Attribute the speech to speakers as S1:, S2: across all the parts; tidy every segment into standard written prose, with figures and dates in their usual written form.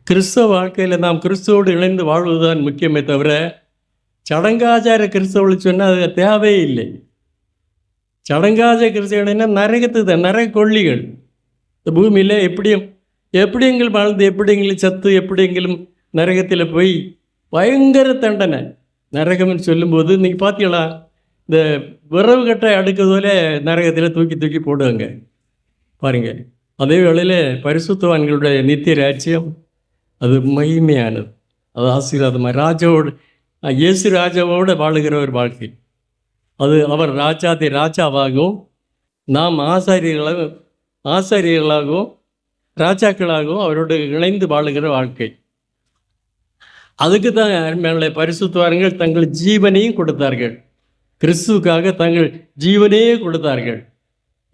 S1: கிறிஸ்தவ வாழ்க்கையில் நாம் கிறிஸ்துவோடு இணைந்து வாழ்வதுதான் முக்கியமே தவிர, சடங்காச்சார கிறிஸ்தவர்கள் சொன்னால் அது தேவையே இல்லை. சடங்காச்சார கிறிஸ்தவர்கள்னா நரகத்து தான், நரக கொள்ளிகள். இந்த பூமியில் எப்படியெങ്കിലും வாழ்ந்து எப்படியெങ്കിലും சத்து எப்படியெങ്കിലും நரகத்தில் போய் பயங்கர தண்டனை. நரகம்னு சொல்லும்போது நீங்கள் பார்த்தீங்களா, இந்த விரவு கட்டை அடுக்கிறது போல நரகத்தில் தூக்கி தூக்கி போடுவாங்க பாருங்கள். அதே வேளையில் பரிசுத்தவான்களுடைய நித்திய ராஜ்யம் அது மகிமையானது, அது ஆசீர்வாதமாக ராஜாவோடு இயேசு ராஜாவோடு வாழுகிற ஒரு வாழ்க்கை. அது அவர் ராஜாவாகவும் நாம் ஆசாரியர்களாகவும் ராஜாக்களாகவும் அவரோடு இணைந்து வாழுகிற வாழ்க்கை. அதுக்கு தான் மேலே பரிசுத்தவான்கள் தங்கள் ஜீவனையும் கொடுத்தார்கள், கிறிஸ்துவுக்காக தங்கள் ஜீவனையே கொடுத்தார்கள்.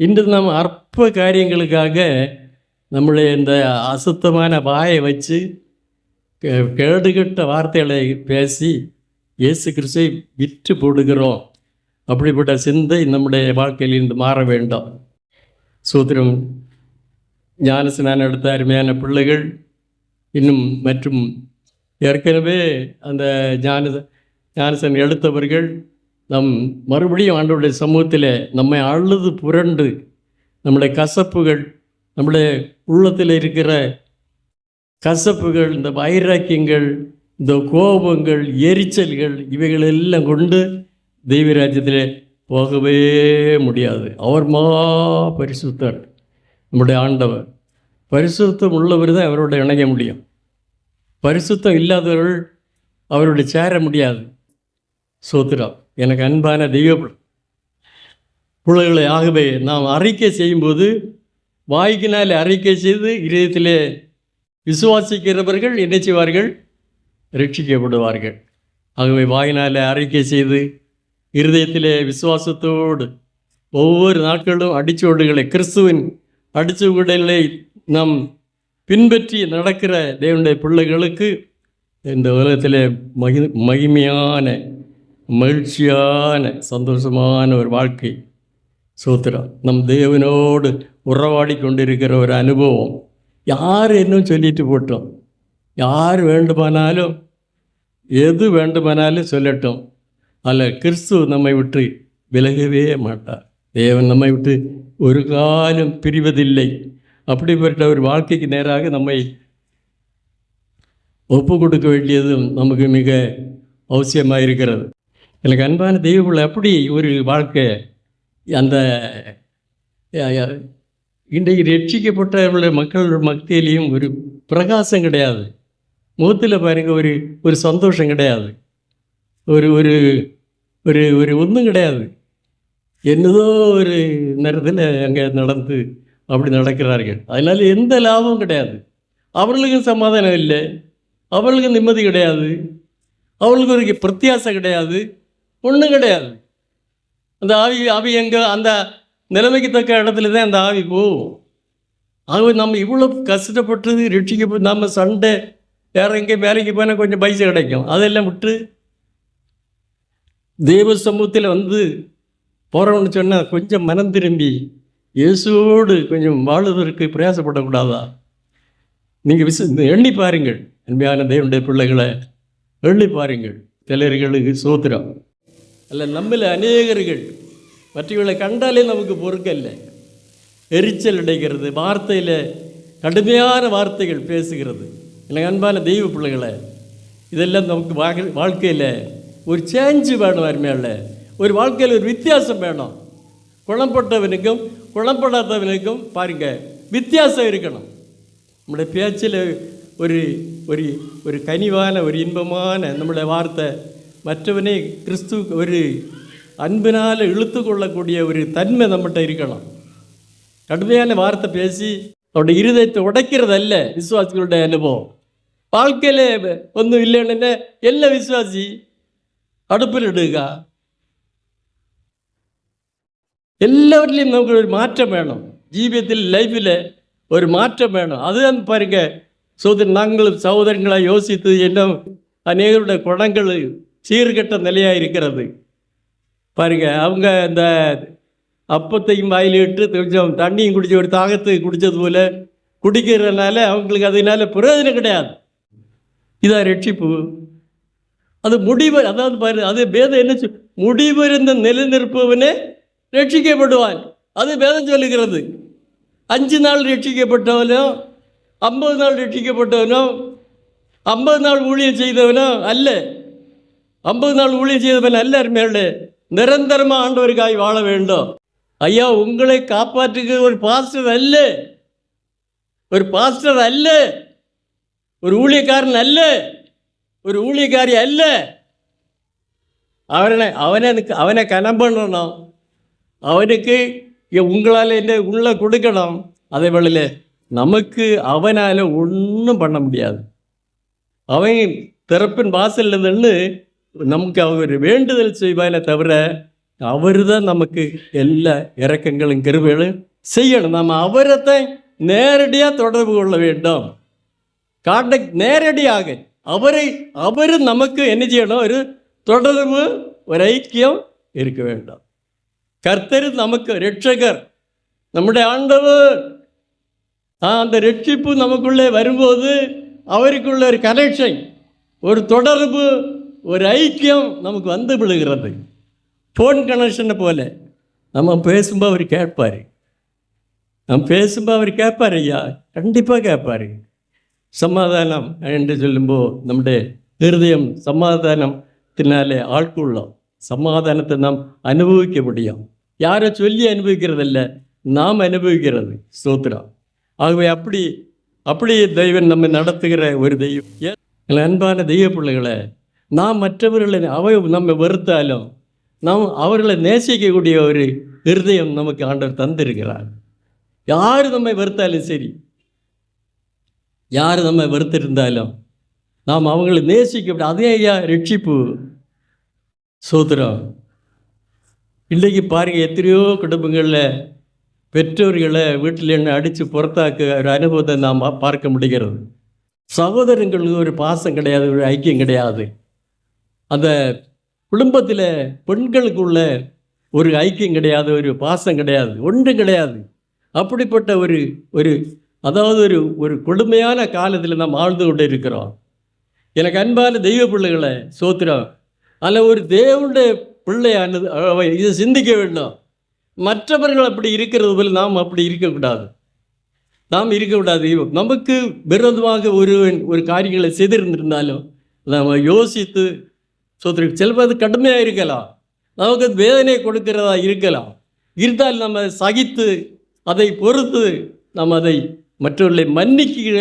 S1: இன்று நாம் அற்ப காரியங்களுக்காக நம்முடைய இந்த அசுத்தமான வாயை வச்சு கேடுகட்ட வார்த்தைகளை பேசி இயேசு கிறிஸ்துவை விற்று போடுகிறோம். அப்படிப்பட்ட சிந்தை நம்முடைய வாழ்க்கையில் இருந்து மாற வேண்டும். சூத்திரம் ஞானஸ்நானம் எடுத்த அருமையான பிள்ளைகள் இன்னும் மற்றும் ஏற்கனவே அந்த ஞானஸ்நானம் எடுத்தவர்கள் நம் மறுபடியும் ஆண்டவருடைய சமூகத்தில் நம்மை அழுது புரண்டு நம்முடைய கசப்புகள், நம்முடைய உள்ளத்தில் இருக்கிற கசப்புகள், இந்த வைராக்கியங்கள், இந்த கோபங்கள், எரிச்சல்கள், இவைகள் எல்லாம் கொண்டு தெய்வராஜ்யத்தில் போகவே முடியாது. அவர் பரிசுத்தர் நம்முடைய ஆண்டவர். பரிசுத்தம் உள்ளவர் தான் அவரோட இணைய முடியும். பரிசுத்தம் இல்லாதவர்கள் அவரோட சேர முடியாது. சோத்திரம். எனக்கு அன்பான தெய்வ பிள்ளைகளை, ஆகவே நாம் அறிக்கை செய்யும்போது வாய்க்கினால் அறிக்கை செய்து இதயத்திலே விசுவாசிக்கிறவர்கள் என்ன செய்வார்கள்? ரட்சிக்கப்படுவார்கள். ஆகவே வாயினால் அறிக்கை செய்து இருதயத்திலே விசுவாசத்தோடு ஒவ்வொரு நாட்களும் அடிச்சுவடுகளை, கிறிஸ்துவின் அடிச்சுவடுகளை நாம் பின்பற்றி நடக்கிற தேவனுடைய பிள்ளைகளுக்கு இந்த உலகத்தில் மகிமையான, மகிழ்ச்சியான, சந்தோஷமான ஒரு வாழ்க்கை. சோத்திரம். நம் தேவனோடு உறவாடி கொண்டிருக்கிற ஒரு அனுபவம். யார் இன்னும் சொல்லிட்டு போட்டோம், யார் வேண்டுமானாலும் எது வேண்டுமானாலும் சொல்லட்டும், அதில் கிறிஸ்து நம்மை விட்டு விலகவே மாட்டார். தேவன் நம்மை விட்டு ஒரு காலம் பிரிவதில்லை. அப்படிப்பட்ட ஒரு வாழ்க்கைக்கு நேராக நம்மை ஒப்பு கொடுக்க வேண்டியதும் நமக்கு மிக அவசியமாக இருக்கிறது. எனக்கு அன்பான தெய்வங்கள், அப்படி ஒரு வாழ்க்கை அந்த இன்றைக்கு ரட்சிக்கப்பட்ட மக்கள் மத்தியிலையும் ஒரு பிரகாசம் கிடையாது. முகத்தில் பாருங்கள், ஒரு சந்தோஷம் கிடையாது, ஒரு ஒரு ஒரு ஒரு ஒன்றும் கிடையாது. என்னதோ ஒரு நேரத்தில் அங்கே நடந்து அப்படி நடக்கிறார்கள். அதனால் எந்த லாபமும் கிடையாது. அவர்களுக்கும் சமாதானம் இல்லை, அவர்களுக்கு நிம்மதி கிடையாது, அவர்களுக்கு ஒரு பிரத்தியாசை கிடையாது, ஒன்றும் கிடையாது. அந்த ஆவி எங்கே அந்த நிலைமைக்கு தக்க இடத்துல தான் அந்த ஆவி போகும். ஆகவே நம்ம இவ்வளோ கஷ்டப்பட்டு ரட்சிக்கப்பட்டு நம்ம சண்டை வேறு எங்கேயும் வேலைக்கு போனால் கொஞ்சம் பைசா கிடைக்கும், அதெல்லாம் விட்டு தேவ சமூகத்தில் வந்து போகிறோம்னு சொன்னால் கொஞ்சம் மனம் திரும்பி இயேசுவோடு கொஞ்சம் வாழுவதற்கு பிரயாசப்படக்கூடாதா? நீங்கள் எண்ணி பாருங்கள், அன்பான தேவனுடைய பிள்ளைகளை எண்ணி பாருங்கள். சிலர்களுக்கு சோத்திரம் அல்ல, நம்மள அநேகர்கள் மற்றவர்களை கண்டாலே நமக்கு பொறுக்கல்ல, எரிச்சல் அடைகிறது, வார்த்தையில் கடுமையான வார்த்தைகள் பேசுகிறது. எனக்கு அன்பான தெய்வ பிள்ளைகளை, இதெல்லாம் நமக்கு வாழ்க்கையில் ஒரு சேஞ்சு வேணும். அருமையால ஒரு வாழ்க்கையில் ஒரு வித்தியாசம் வேணும். குணப்பட்டவனுக்கும் குணப்படாதவனுக்கும் பாருங்கள் வித்தியாசம் இருக்கணும். நம்முடைய பேச்சில் ஒரு ஒரு ஒரு கனிவான, ஒரு இன்பமான நம்முடைய வார்த்தை மற்றவனை கிறிஸ்து ஒரு அன்பினால் இழுத்து கொள்ளக்கூடிய ஒரு தன்மை நம்மகிட்ட இருக்கணும். கடுமையான வார்த்தை பேசி அவருடைய இருதயத்தை உடைக்கிறதல்ல விசுவாசிகளுடைய அனுபவம். வாழ்க்கையில் ஒன்றும் இல்லைன்னு எல்லா விசுவாசி அடுப்பில் இடுக. எல்லாவற்றிலையும் நமக்கு ஒரு மாற்றம் வேணும். ஜீவியத்தில் லைஃப்பில் ஒரு மாற்றம் வேணும். அதுதான் பாருங்க, நாங்களும் சகோதரங்களாக யோசித்து என்ன அநேகருடைய குணங்கள் சீர்கெட்ட நிலையாக இருக்கிறது பாருங்க. அவங்க இந்த அப்பத்தையும் வாயிலிட்டு கொஞ்சம் தண்ணியும் குடிச்சு ஒரு தாகத்தை குடித்தது போல் குடிக்கிறதுனால அவங்களுக்கு அதனால பிரயோஜனம் கிடையாது. இதான் ரட்சிப்பு. அது முடிவு, அதாவது பாரு, அது வேதம் என்ன முடிவிருந்த நிலைநிற்பவனே ரட்சிக்கப்படுவான். அது வேதம் சொல்லுகிறது. 5 நாள் ரட்சிக்கப்பட்டவனோ, 50 நாள் ரட்சிக்கப்பட்டவனோ, 50 நாள் ஊழியம் செய்தவனோ அல்ல. 50 நாள் ஊழியம் செய்தவன் அல்ல. அருமையாளே, நிரந்தரமாக ஆண்டவருக்காய் வாழ வேண்டும். ஐயா, உங்களை காப்பாற்றுகிற ஒரு பாஸ்டர் அல்ல, ஒரு பாஸ்டர் அல்ல, ஒரு ஊழியக்காரன் அல்ல, ஒரு ஊழியக்காரி அல்ல. அவனை கனம் பண்ணணும். அவனுக்கு உங்களால் என்ன உள்ள கொடுக்கணும். அதே வேளையில் நமக்கு அவனால் ஒன்றும் பண்ண முடியாது. அவன் திறப்பின் வாசலில் நின்று நமக்கு அவர் வேண்டுதல் செய்வானே தவிர அவர் தான் நமக்கு எல்லா இரக்கங்களும் கிருபைகளும் செய்யணும். நம்ம அவரைத்தான் நேரடியாக தொடர்பு கொள்ள வேண்டும். கான்டாக்ட் நேரடியாக அவர் நமக்கு என்ன செய்யணும்? ஒரு தொடர்பு, ஒரு ஐக்கியம் இருக்க வேண்டும். கர்த்தர் நமக்கு ரட்சகர், நம்முடைய ஆண்டவர். அந்த ரட்சிப்பு நமக்குள்ளே வரும்போது அவருக்குள்ள ஒரு கனெக்ஷன், ஒரு தொடர்பு, ஒரு ஐக்கியம் நமக்கு வந்து விழுகிறது. ஃபோன் கனெக்ஷனை போல நம்ம பேசும்போது அவர் கேட்பார். ஐயா, கண்டிப்பாக கேட்பார். சமாதானம் என்று சொல்லும்போது நம்முடைய இருதயம் சமாதானத்தினாலே ஆட்கொள்ளும். சமாதானத்தை நாம் அனுபவிக்க முடியும். யாரை சொல்லி அனுபவிக்கிறதில்ல, நாம் அனுபவிக்கிறது. ஸ்தோத்திரம். ஆகவே அப்படி தெய்வம் நம்ம நடத்துகிற ஒரு தெய்வம். அன்பான தெய்வ பிள்ளைகளை, நாம் மற்றவர்களை நம்ம வெறுத்தாலும் நாம் அவர்களை நேசிக்கக்கூடிய ஒரு இருதயம் நமக்கு ஆண்டவர் தந்திருக்கிறார். யார் நம்மை வெறுத்தாலும் சரி, யார் நம்ம வெறுத்திருந்தாலும் நாம் அவங்களை நேசிக்க. அதே ஐயா ரட்சிப்பு. சோத்திரம். இன்றைக்கு பாருங்கள், எத்தனையோ குடும்பங்களில் பெற்றோர்களை வீட்டில் என்ன அடித்து புறத்தாக்க ஒரு அனுபவத்தை நாம் பார்க்க முடிகிறது. சகோதரங்களுக்கு ஒரு பாசம் கிடையாது, ஒரு ஐக்கியம் கிடையாது. அந்த குடும்பத்தில் பெண்களுக்குள்ள ஒரு ஐக்கியம் கிடையாது, ஒரு பாசம் கிடையாது, ஒன்றும் கிடையாது. அப்படிப்பட்ட ஒரு அதாவது ஒரு கொடுமையான காலத்தில் நாம் ஆழ்ந்து கொண்டு இருக்கிறோம். எனக்கு அன்பான தெய்வ பிள்ளைகளை, சோத்திரம், அதில் ஒரு தேவனுடைய பிள்ளையானது இதை சிந்திக்க வேண்டும். மற்றவர்கள் அப்படி இருக்கிறது போல் நாம் அப்படி இருக்கக்கூடாது. நமக்கு விரோதமாக ஒரு காரியங்களை செய்திருந்திருந்தாலும் நாம் யோசித்து, சோத்திரம், சிலப்போ அது கடுமையாக இருக்கலாம், நமக்கு வேதனை கொடுக்கிறதா இருக்கலாம். இருந்தால் நம்ம சகித்து அதை பொறுத்து நாம் அதை மற்றவர்களை மன்னிக்கிற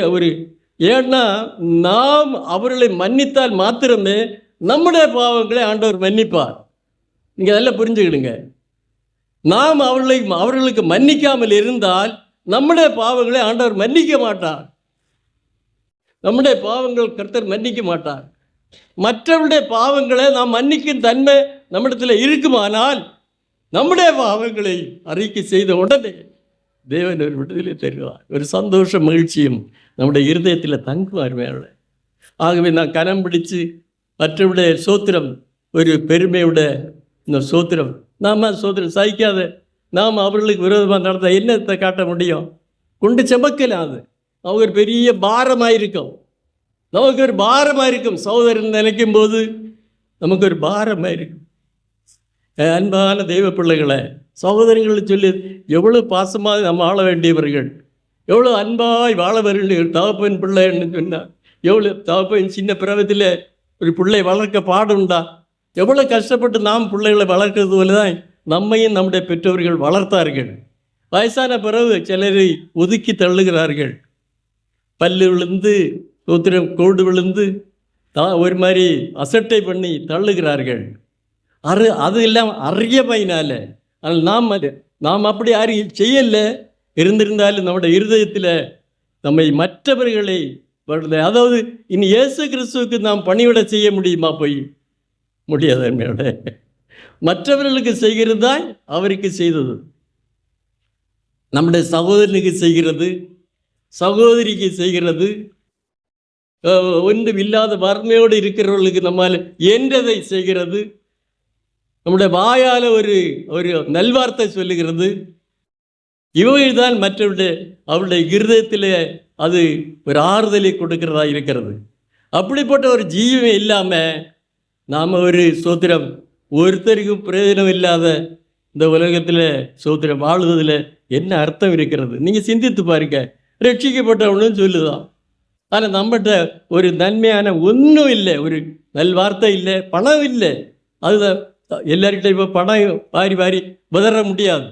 S1: ஏன்னா நாம் அவர்களை மன்னித்தால் மாத்திரமே நம்முடைய பாவங்களை ஆண்டவர் மன்னிப்பார். நீங்கள் அதெல்லாம் புரிஞ்சுக்கிடுங்க. நாம் அவர்களுக்கு மன்னிக்காமல் இருந்தால் நம்முடைய பாவங்களை ஆண்டவர் மன்னிக்க மாட்டார். நம்முடைய பாவங்கள் கர்த்தர் மன்னிக்க மாட்டார். மற்றவருடைய பாவங்களை நாம் மன்னிக்கும் தன்மை நம்மிடத்தில் இருக்குமானால் நம்முடைய பாவங்களை அறிக்கை செய்த உடனே தேவன் ஒரு விடுதலை தருவார். ஒரு சந்தோஷ மகிழ்ச்சியும் நம்முடைய இருதயத்தில் தங்குவார் மேலே. ஆகவே நான் கனம் பிடித்து மற்றவுடைய சோத்திரம், ஒரு பெருமையோட இந்த சோத்திரம், சோத்திரம் சகிக்காத நாம் அவர்களுக்கு விரோதமாக நடந்த என்னத்தை காட்ட முடியும்? கொண்டு செமக்கலாம். அது அவங்க ஒரு பெரிய பாரமாக இருக்கும். நமக்கு ஒரு பாரமாக இருக்கும். சகோதரன் நினைக்கும் போது நமக்கு ஒரு பாரமாக இருக்கும். அன்பான தெய்வ பிள்ளைகளை, சகோதரங்களை சொல்லி எவ்வளோ பாசமாக நம்ம ஆள வேண்டியவர்கள், எவ்வளோ அன்பாய் வாழ வேண்டிய தகப்பன் பிள்ளைன்னு சொன்னால், எவ்வளோ தகப்பன் சின்ன பிறவத்தில் ஒரு பிள்ளை வளர்க்க பாடுண்டா. எவ்வளோ கஷ்டப்பட்டு நாம் பிள்ளைகளை வளர்க்கறது போல தான் நம்மையும் நம்முடைய பெற்றோர்கள் வளர்த்தார்கள். வயசான பிறகு சிலரை ஒதுக்கி தள்ளுகிறார்கள். பல்லு விழுந்து, சோத்திரம் கோடு விழுந்து, ஒரு மாதிரி அசட்டை பண்ணி தள்ளுகிறார்கள். அது எல்லாம் அறிய பையனால. ஆனால் நாம் அப்படி செய்யலை. இருந்திருந்தாலும் நம்முடைய இருதயத்தில் நம்மை மற்றவர்களை, அதாவது இனி இயேசு கிறிஸ்துவுக்கு நாம் பணிவிட செய்ய முடியுமா? போய் முடியாது. என்னோட மற்றவர்களுக்கு செய்கிறது தான் அவருக்கு செய்தது. நம்முடைய சகோதரனுக்கு செய்கிறது, சகோதரிக்கு செய்கிறது, ஒன்றும் இல்லாத வறுமையோடு இருக்கிறவர்களுக்கு நம்மால் என்றதை செய்கிறது, நம்முடைய வாயால் ஒரு நல்வார்த்தை சொல்லுகிறது. இவைகள் தான் மற்றவருடைய அவருடைய இருதயத்தில் அது ஒரு ஆறுதலை கொடுக்கிறதா இருக்கிறது. அப்படிப்பட்ட ஒரு ஜீவம் இல்லாமல் நாம் ஒரு சோத்திரம் ஒருத்தருக்கும் பிரயோஜனம் இல்லாத இந்த உலகத்தில் சோத்திரம் வாழுவதில் என்ன அர்த்தம் இருக்கிறது? நீங்கள் சிந்தித்து பாருங்க. ரட்சிக்கப்பட்டவனும் சொல்லுதான், ஆனால் நம்மகிட்ட ஒரு நன்மையான ஒன்றும் இல்லை, ஒரு நல்வார்த்தை இல்லை, பணம் இல்லை. அதுதான் எல்லார்கிட்ட இப்போ பணம் வாரி வாரி உதற முடியாது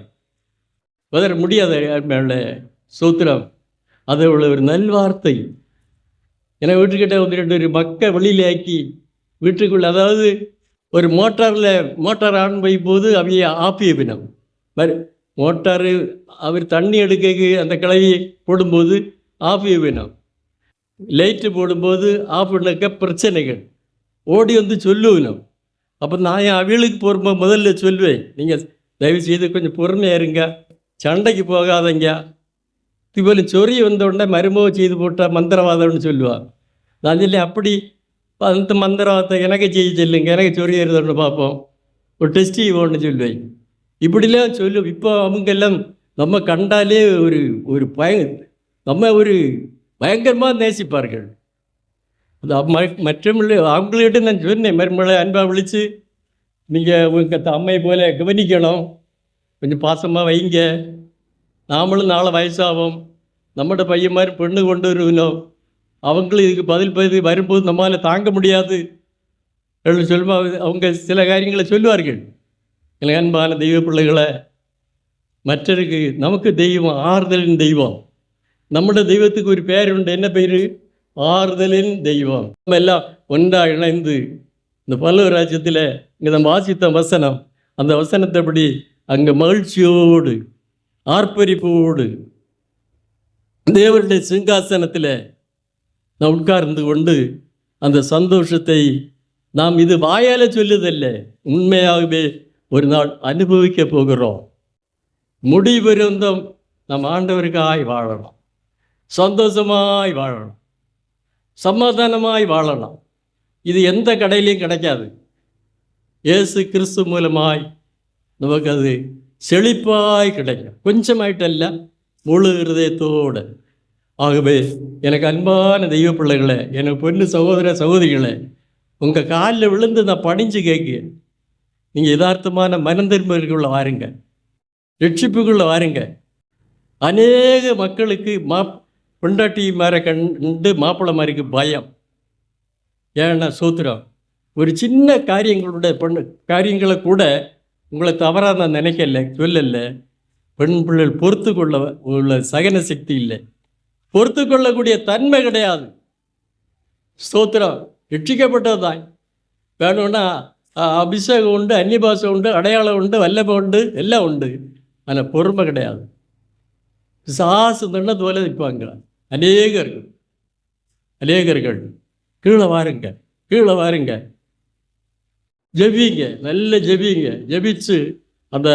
S1: சோத்திரம். அதை உள்ள ஒரு நல்வார்த்தை. ஏன்னா வீட்டுக்கிட்ட வந்துட்டு ஒரு மக்கள் வெளியில் ஆக்கி வீட்டுக்குள்ள, அதாவது ஒரு மோட்டார் ஆன் வைக்கும் போது அவைய ஆப்பிய பினம் மோட்டாரு அவர் தண்ணி எடுக்க அந்த கிளவி போடும்போது ஆப்பிய பினம், லைட்டு போடும்போது ஆஃப் பண்ணக்க பிரச்சனைகள் ஓடி வந்து சொல்லுவினோம். அப்போ நான் என் அவியலுக்கு போகும்போது முதல்ல சொல்லுவேன், நீங்கள் தயவு செய்து கொஞ்சம் பொறுமையாக இருங்க, சண்டைக்கு போகாதங்க. இதுபோல் சொறி வந்தோடனே மருமக செய்து போட்டால் மந்திரவாதம்னு சொல்லுவாள். நான் சொல்லி அப்படி அந்த மந்திரவாதத்தை எனக்கு செய்ய சொல்லுங்க, எனக்கு சொறி ஏறுதோன்னு பார்ப்போம், ஒரு டெஸ்ட் ஒன்று சொல்லுவேன். இப்படிலாம் சொல்லுவோம். இப்போ அவங்கெல்லாம் நம்ம கண்டாலே ஒரு ஒரு நம்ம ஒரு பயங்கரமாக நேசிப்பார்கள். அது மற்றவங்கள அவங்கள்கிட்ட நான் சொன்னேன், மருமகளை அன்பாக விழித்து நீங்கள் உங்கள் அம்மையை போல கவனிக்கணும், கொஞ்சம் பாசமாக வைங்க, நாமளும் நாளை வயசாகும், நம்மளோட பையன் மாதிரி பெண்ணு கொண்டு வருவினோம், அவங்களும் இதுக்கு பதில் வரும்போது நம்மளால் தாங்க முடியாது சொல்லும்போது அவங்க சில காரியங்களை சொல்லுவார்கள். எனக்கு அன்பான தெய்வ பிள்ளைகளை, மற்றருக்கு நமக்கு தெய்வம் ஆறுதலின் தெய்வம். நம்முடைய தெய்வத்துக்கு ஒரு பேர் உண்டு. என்ன பேர்? ஆறுதலின் தெய்வம். நம்ம எல்லாம் ஒன்றாக இணைந்து இந்த பல்லவ ராஜ்யத்தில் இங்கே நம்ம வாசித்த வசனம், அந்த வசனத்தைப்படி அங்கே மகிழ்ச்சியோடு ஆர்ப்பரிப்போடு தேவனுடைய சிங்காசனத்தில் நாம் உட்கார்ந்து கொண்டு அந்த சந்தோஷத்தை நாம் இது வாயால் சொல்லுதல்ல, உண்மையாகவே ஒரு நாள் அனுபவிக்க போகிறோம். முடிவருந்தும் நம் ஆண்டவருக்காய் வாழணும், சந்தோஷமாய் வாழணும், சமாதானமாய் வாழணும். இது எந்த கடையிலையும் கிடைக்காது. இயேசு கிறிஸ்து மூலமாய் நமக்கு அது செழிப்பாய் கிடைக்கும், கொஞ்சமாயிட்டல்ல, முழு இருதயத்தோடு. ஆகவே எனக்கு அன்பான தெய்வ பிள்ளைகளை, எனக்கு பொண்ணு சகோதர சகோதரிகளை, உங்கள் காலில் விழுந்து நான் பணிஞ்சு கேட்க, நீங்கள் யதார்த்தமான மனந்திரும்புக்குள்ளே வாருங்க, ரட்சிப்புக்குள்ளே வாருங்க. அநேக மக்களுக்கு பொண்டாட்டி மாதிரி கண்டு மாப்பிள்ளை மாதிரிக்கு பயம். ஏன்னா சோத்திரம், ஒரு சின்ன காரியங்களை கூட உங்களை தவறாக நான் நினைக்கல, சொல்லலை. பெண் பிள்ளைகள் பொறுத்து கொள்ள உள்ள சகன சக்தி இல்லை, பொறுத்து கொள்ளக்கூடிய தன்மை கிடையாது. ஸ்தோத்திரம், ரட்சிக்கப்பட்டது தான். வேணும்னா அபிஷேகம் உண்டு, அந்நிபாசம் உண்டு, அடையாளம் உண்டு, வல்லமை உண்டு, எல்லாம் உண்டு. ஆனால் பொறுமை கிடையாது. சாசு தண்ணது போல இருப்பாங்க அநேகர்கள். கீழே வாருங்க, ஜெபிங்க, நல்ல ஜெபிங்க. ஜெபிச்சு அந்த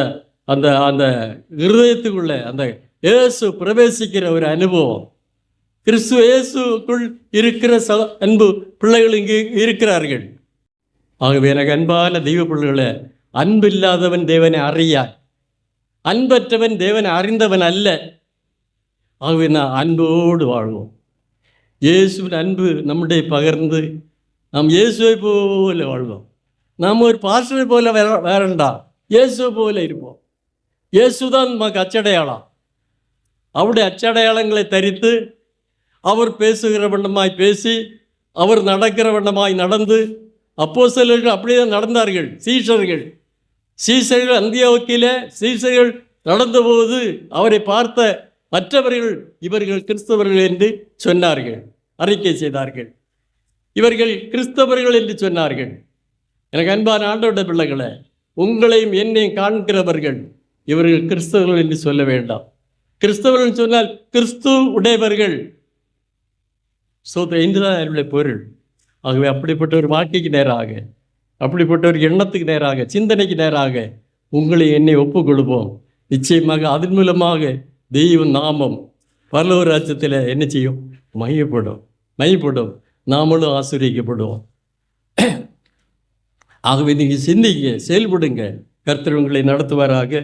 S1: அந்த அந்த இருதயத்துக்குள்ள அந்த இயேசு பிரவேசிக்கிற ஒரு அனுபவம், கிறிஸ்து இயேசுக்குள் இருக்கிற அன்பு பிள்ளைகள் இங்கு இருக்கிறார்கள். ஆகவே எனக்கு அன்பான தெய்வ பிள்ளைகளை, அன்பில்லாதவன் தேவனை அறியான், அன்பற்றவன் தேவனை அறிந்தவன் அல்ல. ஆகவே நான் அன்போடு வாழ்வோம். இயேசுவின் அன்பு நம்முடைய பகிர்ந்து நாம் இயேசுவை போல வாழ்வோம். நாம் ஒரு பாஸ்டரை போல வேறண்டா, இயேசுவை போல இருப்போம். இயேசுதான் நமக்கு அச்சடையாளம். அவருடைய அச்சடையாளங்களை தரித்து, அவர் பேசுகிற வண்ணமாய் பேசி, அவர் நடக்கிற வண்ணமாய் நடந்து, அப்போஸ்தலர்கள் அப்படியே தான் நடந்தார்கள். சீஷர்கள் அந்தியோக்கியிலே சீஷர்கள் நடந்தபோது அவரை பார்த்த மற்றவர்கள் இவர்கள் கிறிஸ்தவர்கள் என்று சொன்னார்கள், அறிக்கை செய்தார்கள். இவர்கள் கிறிஸ்தவர்கள் என்று சொன்னார்கள். எனக்கு அன்பான ஆண்டவருடைய பிள்ளைகளை, உங்களையும் என்னையும் காண்கிறவர்கள் இவர்கள் கிறிஸ்தவர்கள் என்று சொல்ல வேண்டாம். கிறிஸ்தவர்கள் சொன்னால் கிறிஸ்து உடையவர்கள் என்றுதான் என்னுடைய பொருள். ஆகவே அப்படிப்பட்ட ஒரு வாழ்க்கைக்கு நேராக, அப்படிப்பட்ட ஒரு எண்ணத்துக்கு நேராக, சிந்தனைக்கு நேராக உங்களை என்னை ஒப்புக்கொள்வோம். நிச்சயமாக அதன் மூலமாக தெய்வ நாமம் பரலோக ராஜ்யத்தில் என்ன செய்யும்? மையப்படும், நாமளும் ஆசீர்வதிக்கப்படுவோம். ஆகவே நீங்கள் சிந்திங்க, செயல்படுங்க. கர்த்தர் உங்களை நடத்துவாராக.